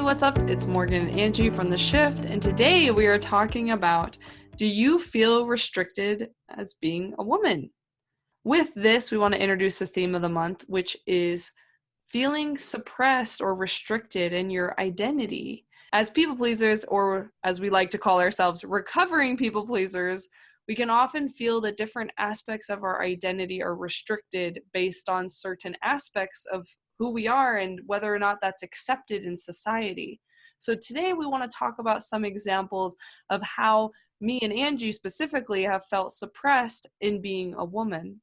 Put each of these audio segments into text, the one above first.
what's up? It's Morgan and Angie from The Shift, and today we are talking about, do you feel restricted as being a woman? With this, we want to introduce the theme of the month, which is feeling suppressed or restricted in your identity. As people pleasers, or as we like to call ourselves, recovering people pleasers, we can often feel that different aspects of our identity are restricted based on certain aspects of who we are and whether or not that's accepted in society. So today we want to talk about some examples of how me and Angie specifically have felt suppressed in being a woman.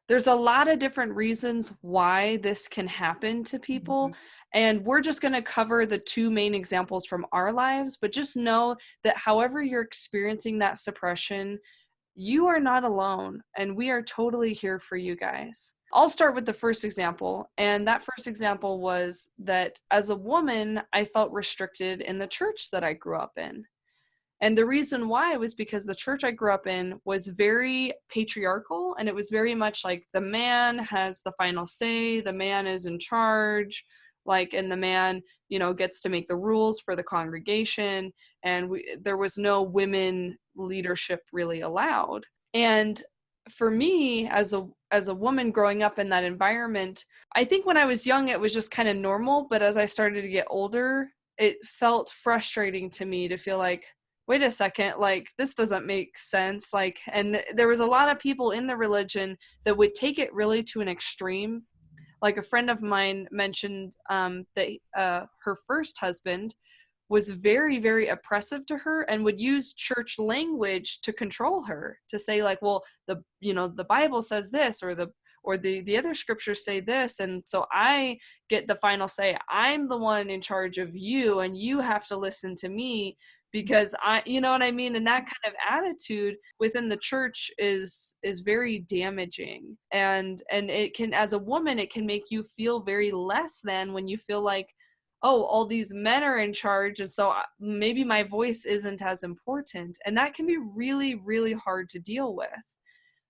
There's a lot of different reasons why this can happen to people, and we're just going to cover the two main examples from our lives, but just know that however you're experiencing that suppression, you are not alone, and we are totally here for you guys. I'll start with the first example, and that first example was that as a woman, I felt restricted in the church that I grew up in. And the reason why was because the church I grew up in was very patriarchal, and it was very much like the man has the final say, the man is in charge, and the man, gets to make the rules for the congregation, and there was no women leadership really allowed. And for me, as a woman growing up in that environment, I think when I was young, it was just kind of normal, but as I started to get older, it felt frustrating to me to feel like, wait a second, this doesn't make sense. There was a lot of people in the religion that would take it really to an extreme. Like a friend of mine mentioned that her first husband was very, very oppressive to her and would use church language to control her, to say the Bible says this, or the other scriptures say this, and so I get the final say. I'm the one in charge of you, and you have to listen to me because you know what I mean? And that kind of attitude within the church is very damaging. And it can, as a woman, it can make you feel very less than when you feel like, oh, all these men are in charge, and so maybe my voice isn't as important. And that can be really, really hard to deal with.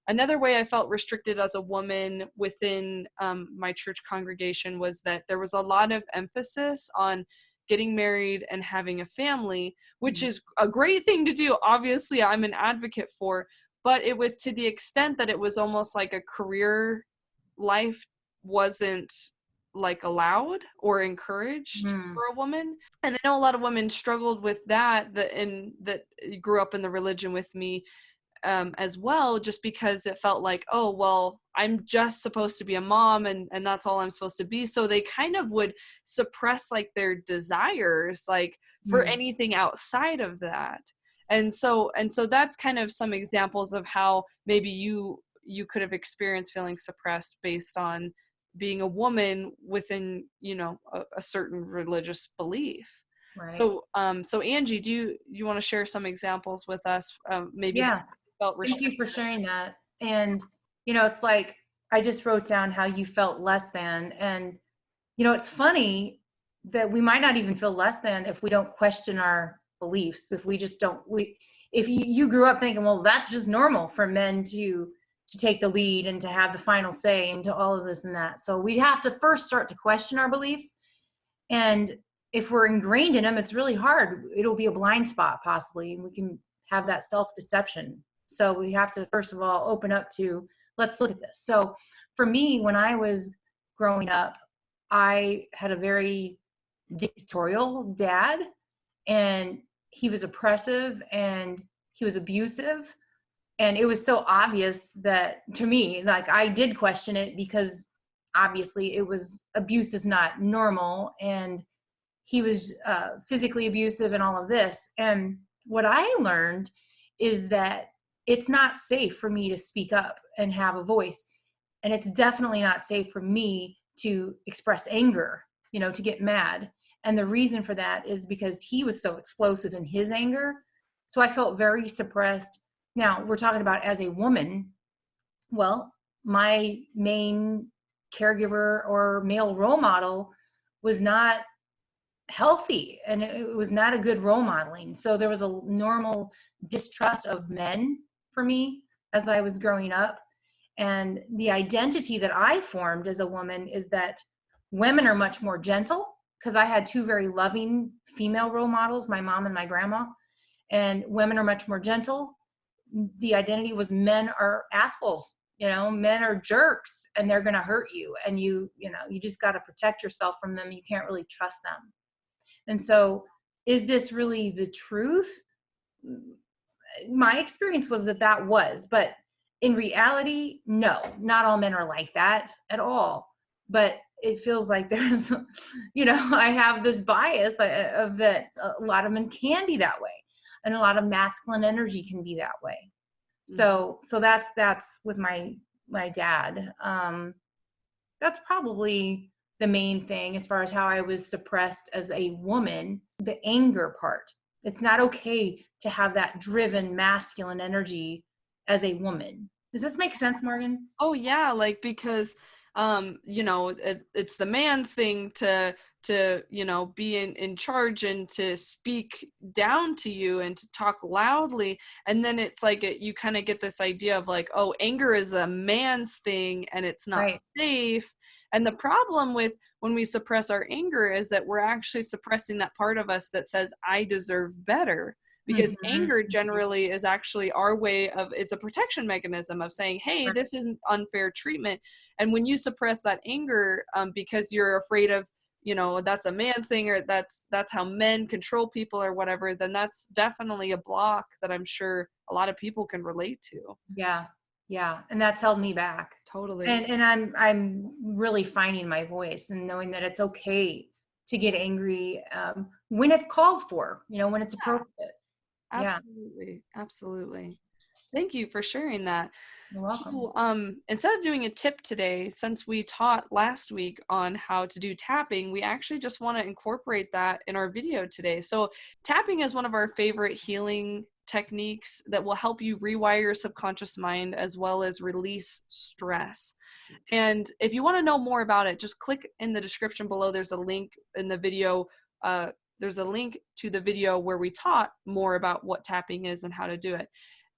Another way I felt restricted as a woman within my church congregation was that there was a lot of emphasis on getting married and having a family, which is a great thing to do. Obviously, I'm an advocate for, but it was to the extent that it was almost like a career life wasn't allowed or encouraged for a woman. And I know a lot of women struggled with that grew up in the religion with me as well, just because it felt like, oh, well, I'm just supposed to be a mom and that's all I'm supposed to be. So they kind of would suppress their desires for anything outside of that. And so that's kind of some examples of how maybe you could have experienced feeling suppressed based on being a woman within, a certain religious belief. Right. So Angie, do you want to share some examples with us? Maybe. Yeah. Thank you for sharing that. And, it's like, I just wrote down how you felt less than. And, it's funny that we might not even feel less than if we don't question our beliefs. If we just don't, if you grew up thinking, well, that's just normal for men to take the lead and to have the final say and to all of this and that. So we have to first start to question our beliefs. And if we're ingrained in them, it's really hard. It'll be a blind spot possibly, and we can have that self-deception. So we have to, first of all, open up to, let's look at this. So for me, when I was growing up, I had a very dictatorial dad, and he was oppressive and he was abusive. And it was so obvious that to me, I did question it, because obviously abuse is not normal. And he was physically abusive and all of this. And what I learned is that it's not safe for me to speak up and have a voice. And it's definitely not safe for me to express anger, to get mad. And the reason for that is because he was so explosive in his anger. So I felt very suppressed. Now, we're talking about as a woman. Well, my main caregiver or male role model was not healthy, and it was not a good role modeling. So there was a normal distrust of men for me as I was growing up. And the identity that I formed as a woman is that women are much more gentle, because I had two very loving female role models, my mom and my grandma, and women are much more gentle. The identity was men are assholes, men are jerks and they're going to hurt you. And you just got to protect yourself from them. You can't really trust them. And so is this really the truth? My experience was that was, but in reality, no, not all men are like that at all. But it feels like there's, I have this bias of that a lot of men can be that way. And a lot of masculine energy can be that way. So that's with my dad. That's probably the main thing as far as how I was suppressed as a woman, the anger part. It's not okay to have that driven masculine energy as a woman. Does this make sense, Morgan? Oh yeah, like because it's the man's thing to be in charge and to speak down to you and to talk loudly, and then it's like you kind of get this idea of like, oh, anger is a man's thing and it's not Right. safe. And the problem with when we suppress our anger is that we're actually suppressing that part of us that says I deserve better, because anger generally is actually our way of, it's a protection mechanism of saying, hey, this is unfair treatment. And when you suppress that anger because you're afraid of, that's a man's thing, or that's how men control people or whatever, then that's definitely a block that I'm sure a lot of people can relate to. Yeah, and that's held me back. Totally. And I'm really finding my voice and knowing that it's okay to get angry when it's called for, when it's appropriate. Absolutely. Thank you for sharing that. You're welcome. So, instead of doing a tip today, since we taught last week on how to do tapping, we actually just want to incorporate that in our video today. So tapping is one of our favorite healing techniques that will help you rewire your subconscious mind as well as release stress. And if you want to know more about it, just click in the description below. There's a link in the video. There's a link to the video where we taught more about what tapping is and how to do it.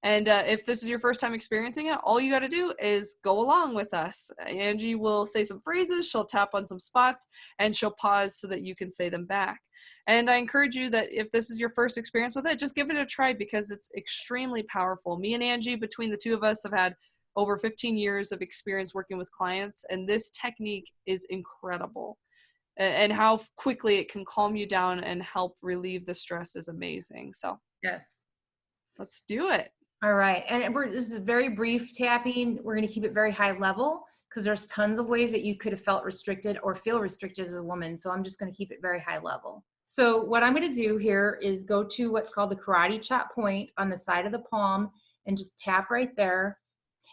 And if this is your first time experiencing it, all you got to do is go along with us. Angie will say some phrases, she'll tap on some spots, and she'll pause so that you can say them back. And I encourage you that if this is your first experience with it, just give it a try because it's extremely powerful. Me and Angie, between the two of us, have had over 15 years of experience working with clients, and this technique is incredible. And how quickly it can calm you down and help relieve the stress is amazing. So yes, let's do it. All right. And this is very brief tapping. We're going to keep it very high level because there's tons of ways that you could have felt restricted or feel restricted as a woman. So I'm just going to keep it very high level. So what I'm going to do here is go to what's called the karate chop point on the side of the palm and just tap right there.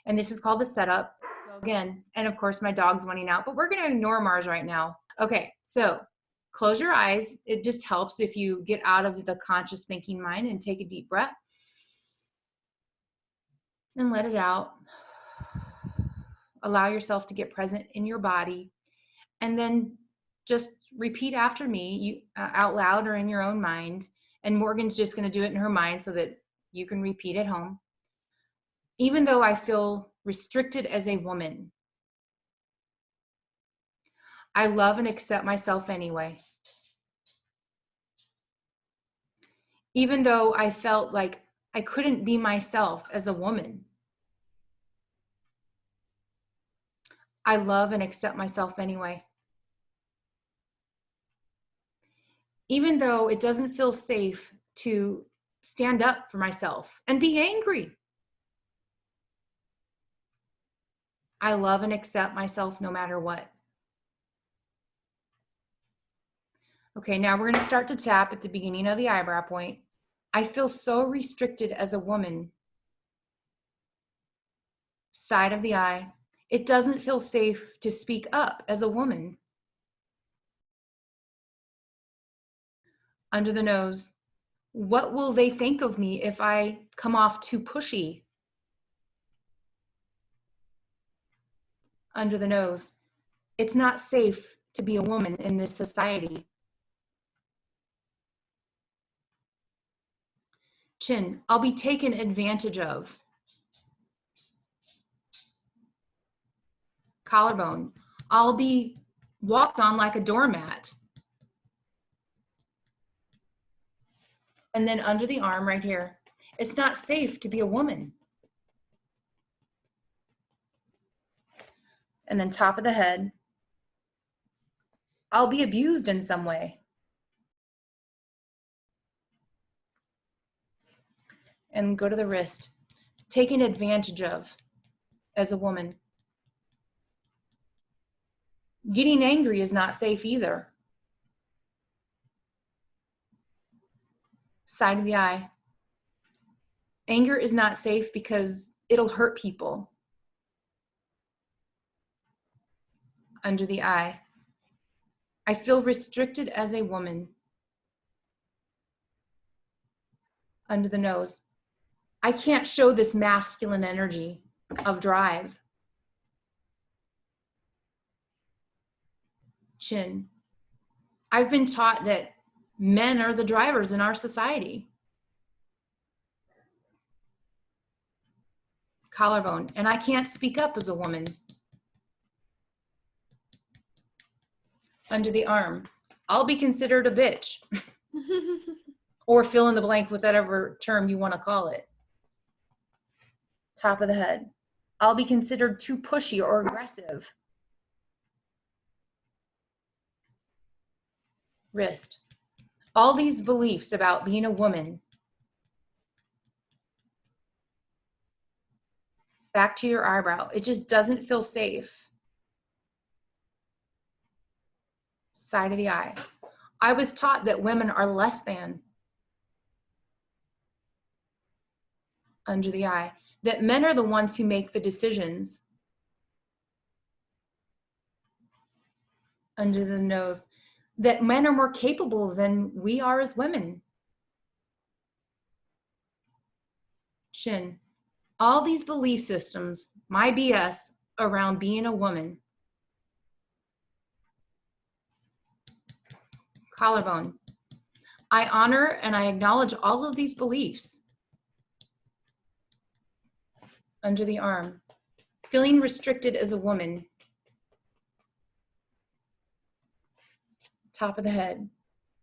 And this is called the setup. So again, and of course my dog's wanting out, but we're going to ignore Mars right now. Okay. So close your eyes. It just helps if you get out of the conscious thinking mind and take a deep breath. And let it out. Allow yourself to get present in your body. And then just repeat after me out loud or in your own mind. And Morgan's just going to do it in her mind so that you can repeat at home. Even though I feel restricted as a woman, I love and accept myself anyway. Even though I felt like I couldn't be myself as a woman, I love and accept myself anyway. Even though it doesn't feel safe to stand up for myself and be angry, I love and accept myself no matter what. Okay, now we're going to start to tap at the beginning of the eyebrow point. I feel so restricted as a woman. Side of the eye. It doesn't feel safe to speak up as a woman. Under the nose. What will they think of me if I come off too pushy? Under the nose. It's not safe to be a woman in this society. Chin. I'll be taken advantage of. Collarbone. I'll be walked on like a doormat. And then under the arm right here, it's not safe to be a woman. And then top of the head, I'll be abused in some way. And go to the wrist, taken advantage of as a woman. Getting angry is not safe either. Side of the eye. Anger is not safe because it'll hurt people. Under the eye. I feel restricted as a woman. Under the nose. I can't show this masculine energy of drive. Chin. I've been taught that men are the drivers in our society. Collarbone. And I can't speak up as a woman. Under the arm. I'll be considered a bitch. Or fill in the blank with whatever term you want to call it. Top of the head. I'll be considered too pushy or aggressive. Wrist. All these beliefs about being a woman. Back to your eyebrow. It just doesn't feel safe. Side of the eye. I was taught that women are less than. Under the eye. That men are the ones who make the decisions. Under the nose. That men are more capable than we are as women. Chin. All these belief systems, my BS around being a woman. Collarbone. I honor and I acknowledge all of these beliefs. Under the arm. Feeling restricted as a woman. Top of the head.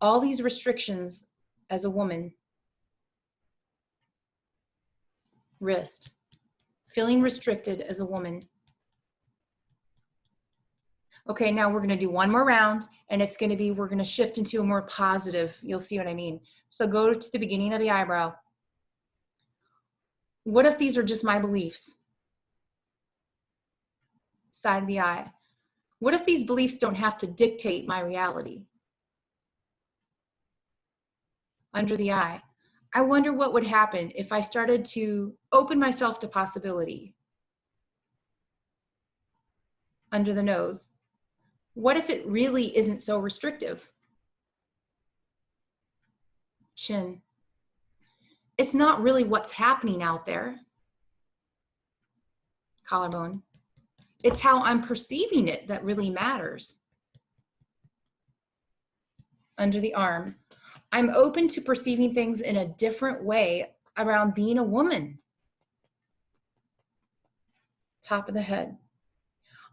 All these restrictions as a woman. Wrist. Feeling restricted as a woman. Okay, now we're going to do one more round, and it's going to be, we're going to shift into a more positive. You'll see what I mean. So go to the beginning of the eyebrow. What if these are just my beliefs? Side of the eye. What if these beliefs don't have to dictate my reality? Under the eye. I wonder what would happen if I started to open myself to possibility. Under the nose. What if it really isn't so restrictive? Chin. It's not really what's happening out there. Collarbone. It's how I'm perceiving it that really matters. Under the arm. I'm open to perceiving things in a different way around being a woman. Top of the head.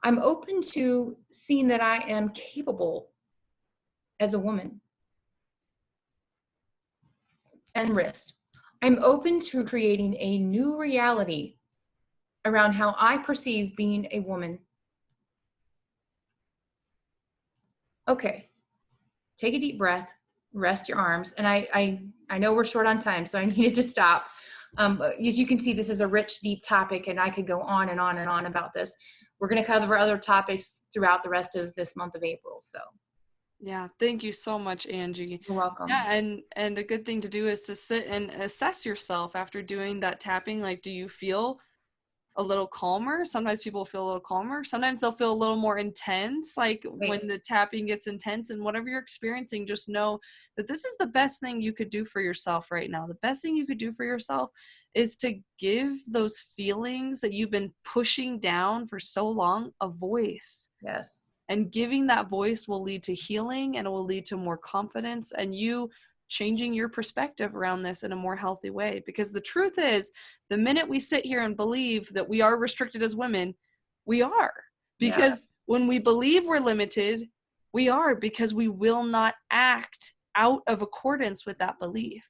I'm open to seeing that I am capable as a woman. And wrist. I'm open to creating a new reality around how I perceive being a woman. Okay, take a deep breath, rest your arms. And I know we're short on time, so I needed to stop. As you can see, this is a rich, deep topic, and I could go on and on and on about this. We're going to cover other topics throughout the rest of this month of April. So yeah, thank you so much, Angie. You're welcome. Yeah, and a good thing to do is to sit and assess yourself after doing that tapping. Like, do you feel a little calmer? Sometimes people feel a little calmer. Sometimes they'll feel a little more intense. Like when the tapping gets intense, and whatever you're experiencing, just know that this is the best thing you could do for yourself right now. The best thing you could do for yourself is to give those feelings that you've been pushing down for so long a voice. Yes. And giving that voice will lead to healing, and it will lead to more confidence and you changing your perspective around this in a more healthy way. Because the truth is, the minute we sit here and believe that we are restricted as women, we are. Because when we believe we're limited, we are, because we will not act out of accordance with that belief.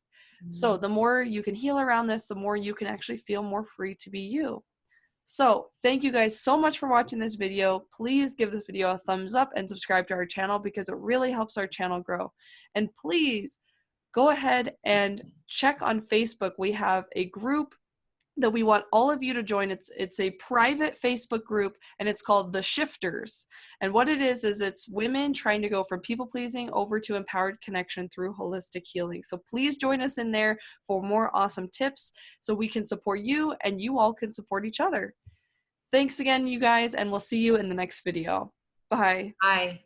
So the more you can heal around this, the more you can actually feel more free to be you. So thank you guys so much for watching this video. Please give this video a thumbs up and subscribe to our channel because it really helps our channel grow. And please go ahead and check on Facebook. We have a group that we want all of you to join. It's a private Facebook group, and it's called The Shifters. And what it is it's women trying to go from people pleasing over to empowered connection through holistic healing. So please join us in there for more awesome tips so we can support you and you all can support each other. Thanks again, you guys, and we'll see you in the next video. Bye. Bye.